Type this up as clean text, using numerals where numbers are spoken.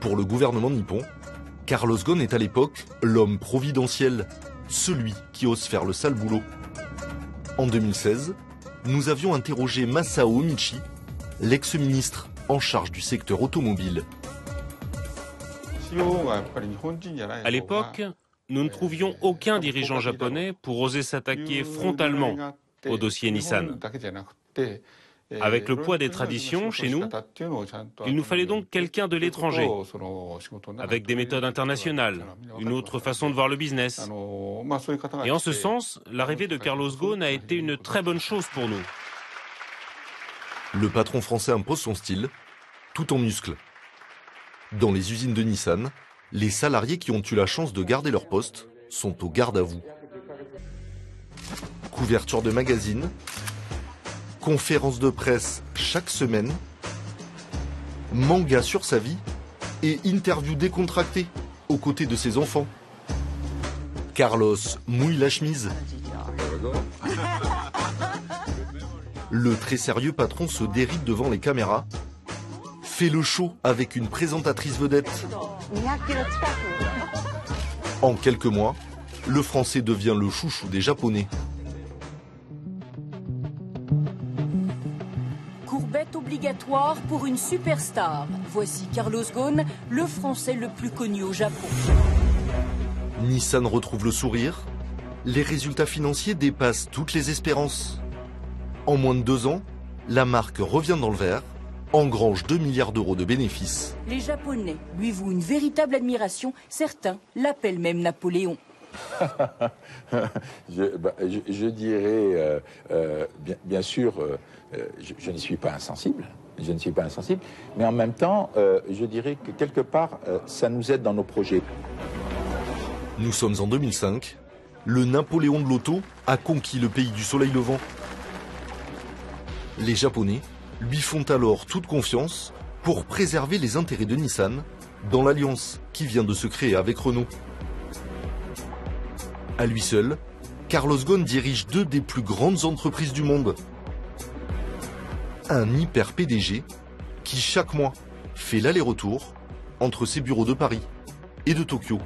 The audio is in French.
Pour le gouvernement nippon, Carlos Ghosn est à l'époque l'homme providentiel, celui qui ose faire le sale boulot. En 2016, nous avions interrogé Masao Michi, l'ex-ministre en charge du secteur automobile. À l'époque, nous ne trouvions aucun dirigeant japonais pour oser s'attaquer frontalement au dossier Nissan. Avec le poids des traditions chez nous, il nous fallait donc quelqu'un de l'étranger, avec des méthodes internationales, une autre façon de voir le business. Et en ce sens, l'arrivée de Carlos Ghosn a été une très bonne chose pour nous. Le patron français impose son style, tout en muscles. Dans les usines de Nissan, les salariés qui ont eu la chance de garder leur poste sont au garde à vous. Couverture de magazines, conférences de presse chaque semaine, manga sur sa vie et interview décontractée aux côtés de ses enfants. Carlos mouille la chemise. Le très sérieux patron se déride devant les caméras, fait le show avec une présentatrice vedette. En quelques mois, le français devient le chouchou des Japonais. Courbette obligatoire pour une superstar. Voici Carlos Ghosn, le français le plus connu au Japon. Nissan retrouve le sourire. Les résultats financiers dépassent toutes les espérances. En moins de 2 ans, la marque revient dans le vert, engrange 2 milliards d'euros de bénéfices. Les Japonais lui vouent une véritable admiration. Certains l'appellent même Napoléon. je dirais, bien sûr, je n'y suis pas insensible. Je ne suis pas insensible, mais en même temps, je dirais que quelque part, ça nous aide dans nos projets. Nous sommes en 2005. Le Napoléon de l'auto a conquis le pays du soleil levant. Les Japonais lui font alors toute confiance pour préserver les intérêts de Nissan dans l'alliance qui vient de se créer avec Renault. À lui seul, Carlos Ghosn dirige 2 des plus grandes entreprises du monde. Un hyper PDG qui chaque mois fait l'aller-retour entre ses bureaux de Paris et de Tokyo.